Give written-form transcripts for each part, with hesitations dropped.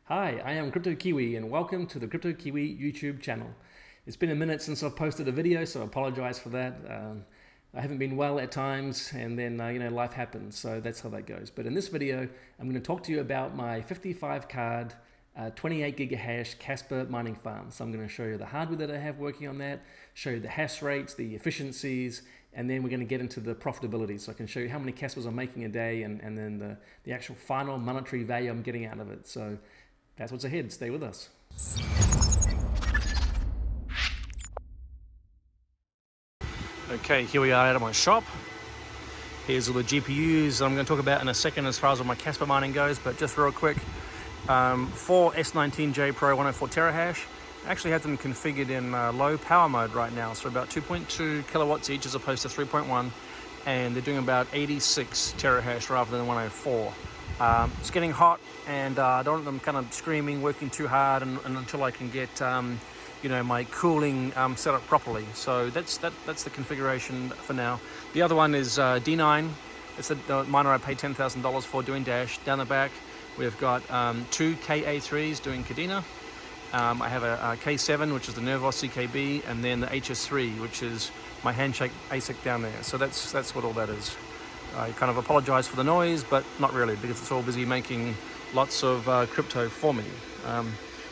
Hi, I am Crypto Kiwi and welcome to the Crypto Kiwi YouTube channel. It's been a minute since I've posted a video, so I apologize for that. I haven't been well at times, and then life happens, so that's how that goes. But in this video, I'm going to talk to you about my 55 card 28 gigahash Kaspa Mining farm. So I'm going to show you the hardware that I have working on that, show you the hash rates, the efficiencies, and then we're going to get into the profitability. So I can show you how many Kaspas I'm making a day, and then the actual final monetary value I'm getting out of it. So that's what's ahead. Stay with us. Okay, here we are out of my shop. Here's all the GPUs I'm going to talk about in a second as far as all my Kaspa mining goes, but just real quick, 4 S19J Pro 104 terahash. I actually have them configured in low power mode right now, so about 2.2 kilowatts each as opposed to 3.1, and they're doing about 86 terahash rather than 104. It's getting hot, and I don't want them kind of screaming, working too hard, and until I can get my cooling set up properly. So that's the configuration for now. The other one is D9. It's the miner I paid $10,000 for doing Dash. Down the back, we've got 2 KA3s doing Kadena. I have a K7, which is the Nervos CKB, and then the HS3, which is my handshake ASIC down there. So that's what all that is. I kind of apologize for the noise, but not really, because it's all busy making lots of crypto for me.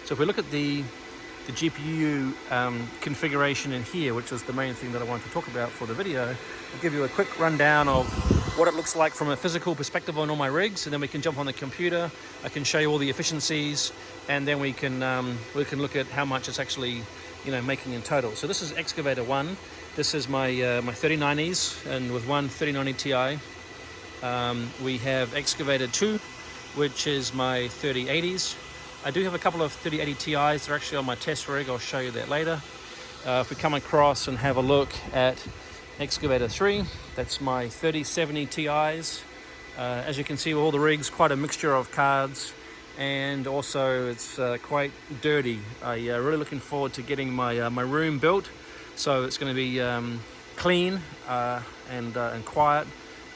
So if we look at the GPU configuration in here, which is the main thing that I wanted to talk about for the video, I'll give you a quick rundown of what it looks like from a physical perspective on all my rigs, and then we can jump on the computer. I can show you all the efficiencies, and then we can look at how much it's actually making in total. So this is Excavator 1. This is my 3090s, and with one 3090 Ti. We have Excavator 2, which is my 3080s. I do have a couple of 3080 Ti's. They're actually on my test rig. I'll show you that later. If we come across and have a look at Excavator 3, that's my 3070 Ti's. As you can see with all the rigs, quite a mixture of cards, and also it's quite dirty. I'm really looking forward to getting my room built. So it's going to be clean and quiet,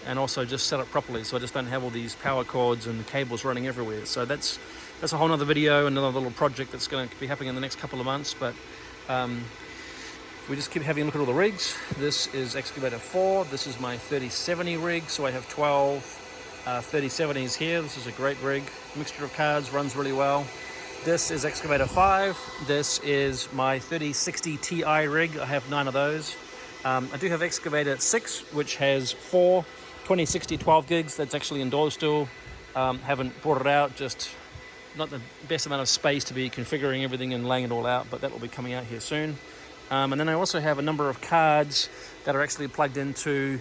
and also just set up properly, so I just don't have all these power cords and cables running everywhere. So that's a whole nother video, another little project that's going to be happening in the next couple of months. But we just keep having a look at all the rigs. This is Excavator 4. This is my 3070 rig, so I have 12 3070s here. This is a great rig, mixture of cards, runs really well. This is Excavator 5. This is my 3060 Ti rig. I have 9 of those. I do have Excavator 6, which has 4 2060 12 gigs. That's actually indoors still. Haven't brought it out, just not the best amount of space to be configuring everything and laying it all out, but that will be coming out here soon. And then I also have a number of cards that are actually plugged into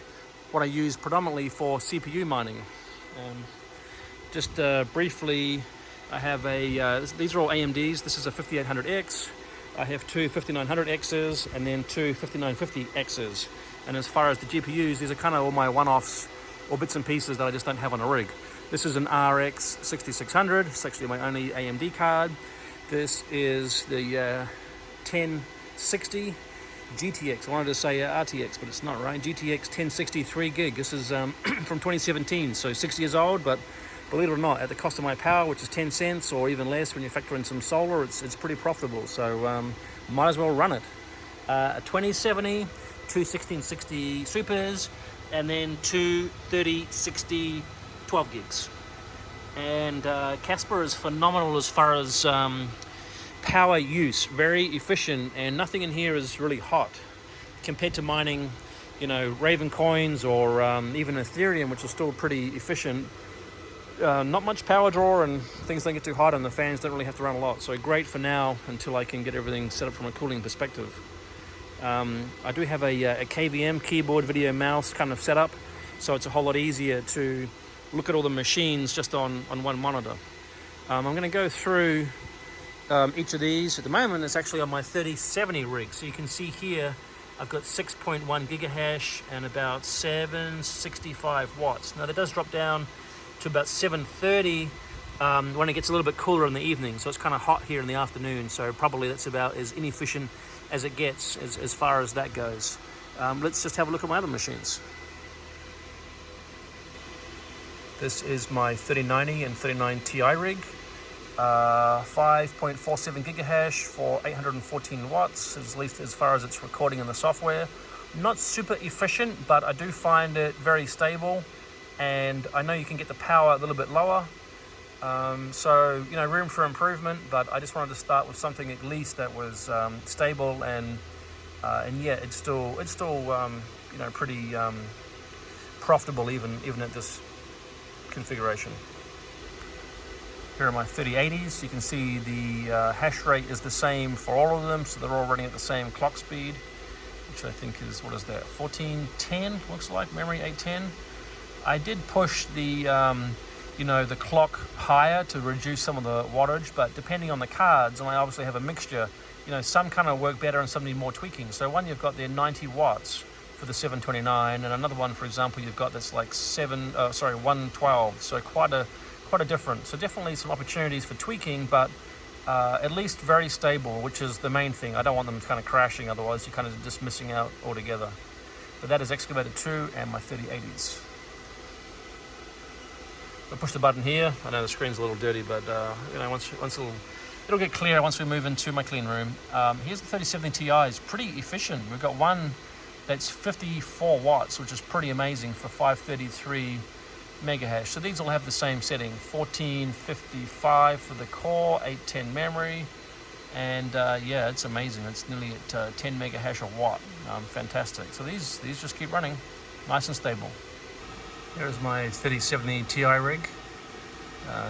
what I use predominantly for CPU mining. Just briefly, I have these are all AMDs. This is a 5800X. I have 2 5900Xs and then 2 5950Xs. And as far as the GPUs, these are kind of all my one-offs or bits and pieces that I just don't have on a rig. This is an RX 6600. It's actually my only AMD card. This is the 1060 GTX. I wanted to say RTX, but it's not, right? GTX 1060 3 gig. This is from 2017, so 6 years old, but believe it or not, at the cost of my power, which is 10 cents or even less when you factor in some solar, it's pretty profitable. So might as well run it. A 2070, 2 1660 supers, and then 2 3060 12 gigs. And Kaspa is phenomenal as far as power use, very efficient, and nothing in here is really hot compared to mining, Raven coins or even Ethereum, which is still pretty efficient. Not much power draw, and things don't get too hot, and the fans don't really have to run a lot. So great for now until I can get everything set up from a cooling perspective. I do have a KVM keyboard, video, mouse kind of setup, so it's a whole lot easier to look at all the machines just on one monitor. I'm going to go through each of these. At the moment, it's actually on my 3070 rig. So you can see here, I've got 6.1 gigahash and about 765 watts. Now that does drop down to about 730 when it gets a little bit cooler in the evening. So it's kind of hot here in the afternoon. So probably that's about as inefficient as it gets as far as that goes. Let's just have a look at my other machines. This is my 3090 and 3090 Ti rig. 5.47 gigahash for 814 watts, at least as far as it's recording in the software. Not super efficient, but I do find it very stable, and I know you can get the power a little bit lower. So, you know, room for improvement, but I just wanted to start with something at least that was stable, and yeah, it's still you know, pretty profitable even at this configuration. Here are my 3080s. You can see the hash rate is the same for all of them, so they're all running at the same clock speed, which I think is, what is that, 1410, looks like, memory 810. I did push the, you know, the clock higher to reduce some of the wattage, but depending on the cards, and I obviously have a mixture, you know, some kind of work better and some need more tweaking. So one you've got there 90 watts for the 729, and another one, for example, you've got that's like 112, so quite a difference. So definitely some opportunities for tweaking, but at least very stable, which is the main thing. I don't want them kind of crashing, otherwise you're kind of just missing out altogether. But that is Excavator 2 and my 3080s. I'll push the button here. I know the screen's a little dirty, but you know, once it'll get clear once we move into my clean room. Here's the 3070 Ti. It's pretty efficient. We've got one that's 54 watts, which is pretty amazing for 533 megahash. So these all have the same setting, 1455 for the core, 810 memory, and yeah, it's amazing. It's nearly at 10 megahash a watt. Fantastic. So these just keep running, nice and stable. Here's my 3070 Ti rig.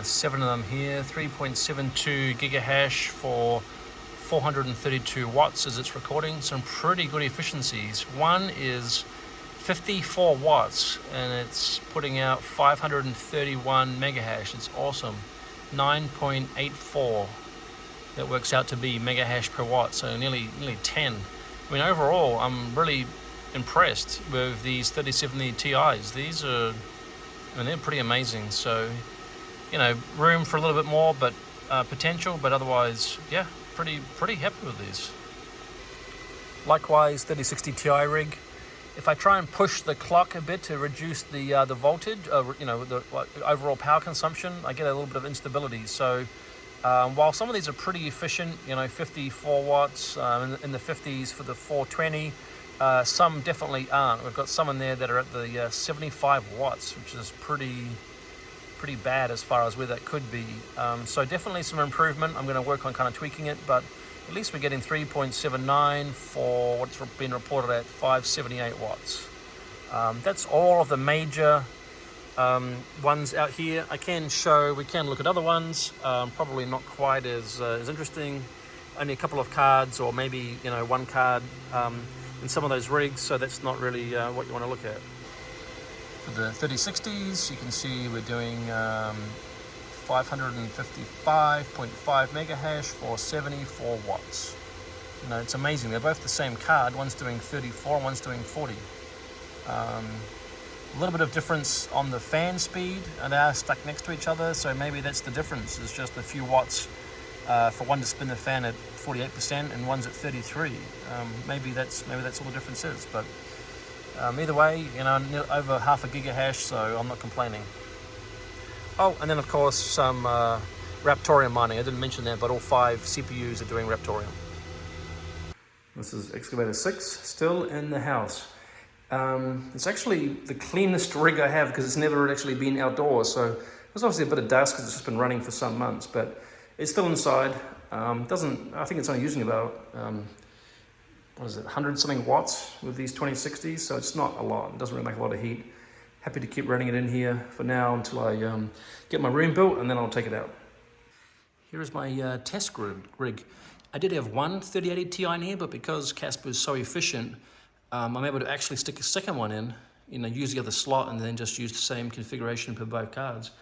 7 of them here, 3.72 gigahash for 432 watts as it's recording. Some pretty good efficiencies. One is 54 watts and it's putting out 531 megahash. It's awesome. 9.84. That works out to be megahash per watt, so nearly 10. I mean, overall, I'm really impressed with these 3070 Ti's. These are, I mean, they're pretty amazing. So, you know, room for a little bit more, but potential, but otherwise, yeah, pretty happy with these. Likewise, 3060 Ti rig. If I try and push the clock a bit to reduce the voltage, you know, the overall power consumption, I get a little bit of instability. So while some of these are pretty efficient, you know, 54 watts in the 50s for the 420, some definitely aren't. We've got some in there that are at the 75 watts, which is pretty bad as far as where that could be. So definitely some improvement. I'm going to work on kind of tweaking it, but at least we're getting 3.79 for what's been reported at 578 watts. That's all of the major ones out here. We can look at other ones, probably not quite as interesting. Only a couple of cards, or maybe, you know, one card in some of those rigs, so that's not really what you want to look at. For the 3060s, you can see we're doing 555.5 megahash for 74 watts. You know, it's amazing. They're both the same card. One's doing 34, one's doing 40. A little bit of difference on the fan speed, and they are stuck next to each other, so maybe that's the difference. It's just a few watts for one to spin the fan at 48% and one's at 33. Maybe that's all the difference is. But either way, you know, over half a gigahash, so I'm not complaining. Oh, and then of course some Raptorium mining. I didn't mention that, but all 5 CPUs are doing Raptorium. This is Excavator 6, still in the house. It's actually the cleanest rig I have because it's never actually been outdoors. So there's obviously a bit of dust because it's just been running for some months, but it's still inside. I think it's only using about, 100 something watts with these 2060s. So it's not a lot. It doesn't really make a lot of heat. Happy to keep running it in here for now until I get my room built, and then I'll take it out. Here is my test rig. I did have one 3080 Ti in here, but because Kaspa is so efficient, I'm able to actually stick a second one in, you know, use the other slot and then just use the same configuration for both cards.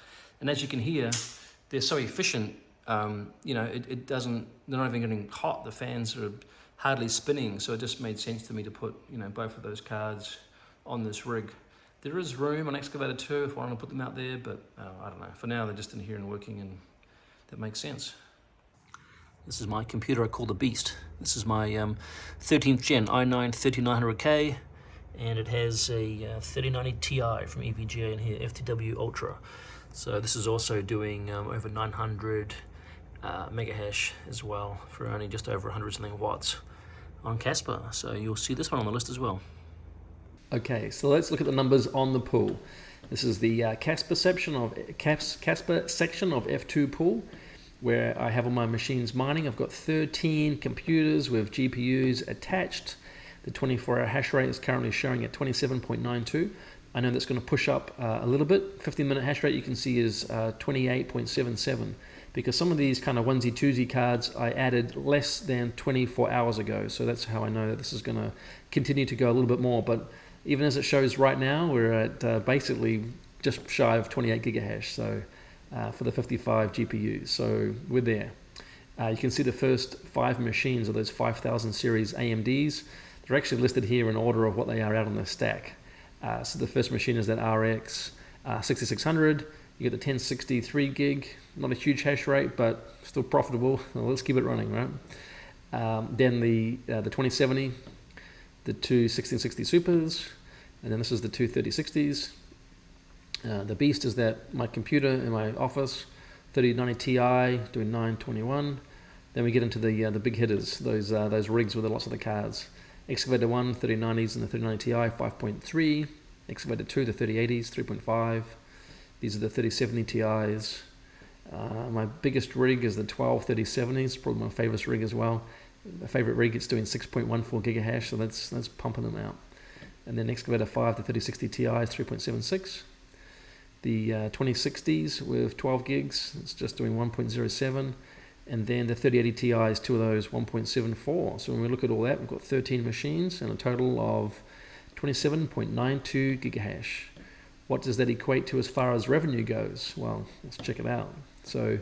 And as you can hear, they're so efficient, you know, they're not even getting hot. The fans are hardly spinning, so it just made sense to me to put, you know, both of those cards on this rig. There is room on Excavator 2 if I want to put them out there, but I don't know. For now, they're just in here and working, and that makes sense. This is my computer I call the Beast. This is my 13th gen i9-3900K, and it has a 3090 Ti from EVGA in here, FTW Ultra. So this is also doing over 900 mega hash as well for only just over 100 something watts on Kaspa. So you'll see this one on the list as well. Okay, so let's look at the numbers on the pool. This is the Kaspa section of F2 pool, where I have all my machines mining. I've got 13 computers with GPUs attached. The 24-hour hash rate is currently showing at 27.92. I know that's going to push up a little bit. 15-minute hash rate you can see is 28.77, because some of these kind of onesie twosie cards I added less than 24 hours ago. So that's how I know that this is going to continue to go a little bit more. But even as it shows right now, we're at basically just shy of 28 gigahash. So for the 55 GPUs, so we're there. You can see the first 5 machines of those 5000 series AMDs. They're actually listed here in order of what they are out on the stack. So the first machine is that RX 6600. You get the 1063 gig, not a huge hash rate, but still profitable. Well, let's keep it running, right? Then the 2070, the two 1660 Supers, and then this is the two 3060s. The beast is that my computer in my office, 3090 Ti doing 921. Then we get into the big hitters, those rigs with lots of the cards. Excavator 1, 3090s and the 3090 Ti, 5.3. Excavator 2, the 3080s, 3.5. These are the 3070 Ti's. My biggest rig is the 123070s, probably my favorite rig as well. My favorite rig, it's doing 6.14 gigahash, so that's pumping them out. And then Excavator 5, the 3060 Ti is 3.76. The 2060s with 12 gigs, it's just doing 1.07. And then the 3080 Ti is two of those, 1.74. So when we look at all that, we've got 13 machines and a total of 27.92 gigahash. What does that equate to as far as revenue goes? Well, let's check it out. So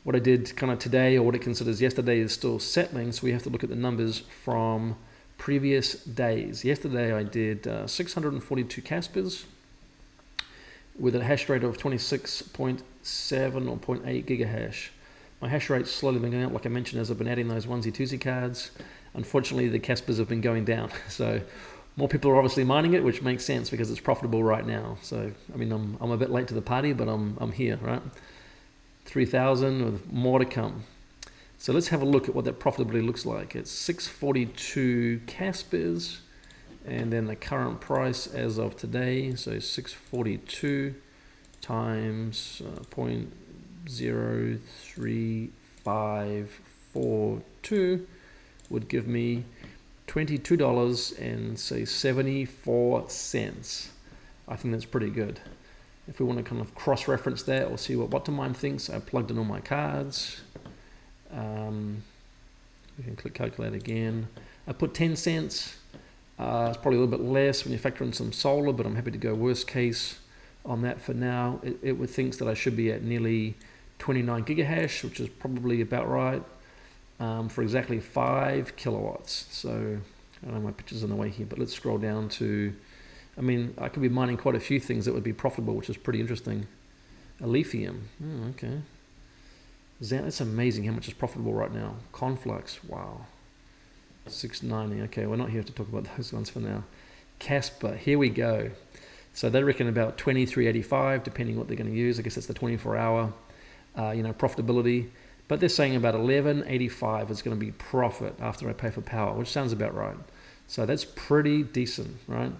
what I did kind of today, or what it considers yesterday, is still settling. So we have to look at the numbers from previous days. Yesterday I did 642 Kaspas with a hash rate of 26.7 or 0.8 gigahash. My hash rate's slowly been going up, like I mentioned, as I've been adding those onesie twosie cards. Unfortunately, the Kaspas have been going down. So more people are obviously mining it, which makes sense because it's profitable right now. So, I mean, I'm a bit late to the party, but I'm here, right? 3,000 with more to come. So let's have a look at what that profitability looks like. It's 642 Kaspas, and then the current price as of today, so 642 times 0.03542 would give me $22.74. I think that's pretty good. If we want to kind of cross-reference that or see what Bottomine thinks, I plugged in all my cards. We can click calculate again. I put 10 cents. It's probably a little bit less when you factor in some solar, but I'm happy to go worst case on that for now. It would think that I should be at nearly 29 gigahash, which is probably about right, for exactly 5 kilowatts. So I don't know, my picture's in the way here, but let's scroll down to, I mean, I could be mining quite a few things that would be profitable, which is pretty interesting. A lithium, okay. That's amazing how much is profitable right now. Conflux, wow. 690, okay, we're not here to talk about those ones for now. Kaspa, here we go. So they reckon about 23.85, depending what they're going to use. I guess that's the 24-hour, profitability. But they're saying about 11.85 is going to be profit after I pay for power, which sounds about right. So that's pretty decent, right?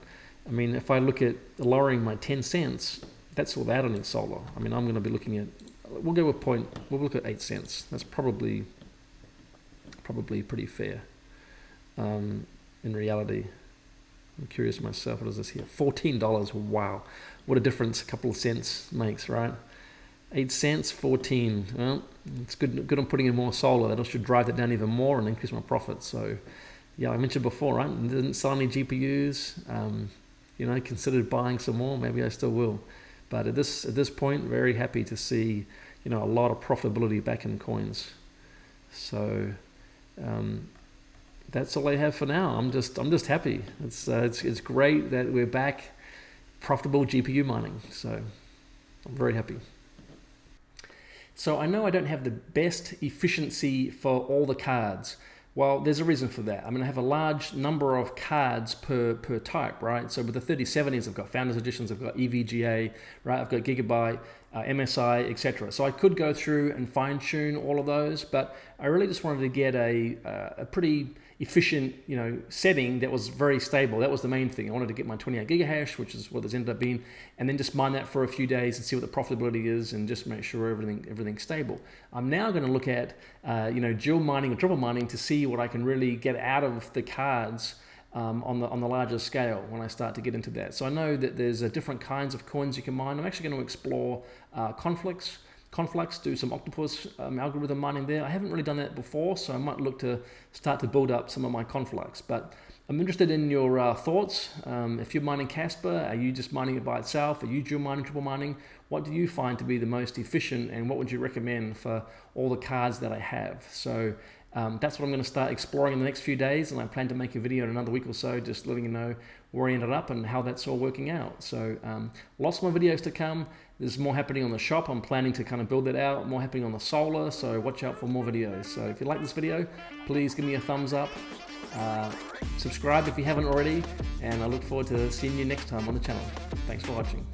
I mean, if I look at lowering my 10 cents, that's without any solar. I mean, I'm going to be looking at, we'll look at 8 cents. That's probably pretty fair. In reality, I'm curious myself, what is this here? $14, wow. What a difference a couple of cents makes, right? 8 cents, 14. Well, it's good on putting in more solar. That should drive that down even more and increase my profits. So, yeah, I mentioned before, right? Didn't sell any GPUs. Considered buying some more. Maybe I still will. But at this point, very happy to see, a lot of profitability back in coins. So, that's all I have for now. I'm just happy. It's great that we're back profitable GPU mining. So, I'm very happy. So I know I don't have the best efficiency for all the cards. Well, there's a reason for that. I mean, I have a large number of cards per type, right? So with the 3070s, I've got Founders Editions, I've got EVGA, right? I've got Gigabyte, MSI, etc. So I could go through and fine tune all of those, but I really just wanted to get a pretty efficient, setting that was very stable. That was the main thing. I wanted to get my 28 gigahash, which is what this ended up being, and then just mine that for a few days and see what the profitability is, and just make sure everything's stable. I'm now going to look at dual mining or triple mining to see what I can really get out of the cards on the larger scale when I start to get into that. So I know that there's different kinds of coins you can mine. I'm actually going to explore Conflux, do some octopus algorithm mining there. I haven't really done that before, so I might look to start to build up some of my Conflux. But I'm interested in your thoughts. If you're mining Kaspa, are you just mining it by itself? Are you dual mining, triple mining? What do you find to be the most efficient, and what would you recommend for all the cards that I have? So that's what I'm going to start exploring in the next few days, and I plan to make a video in another week or so just letting you know where I ended up and how that's all working out. So lots more videos to come. There's more happening on the shop. I'm planning to kind of build it out, more happening on the solar, so watch out for more videos. So if you like this video, please give me a thumbs up, subscribe if you haven't already, and I look forward to seeing you next time on the channel. Thanks for watching.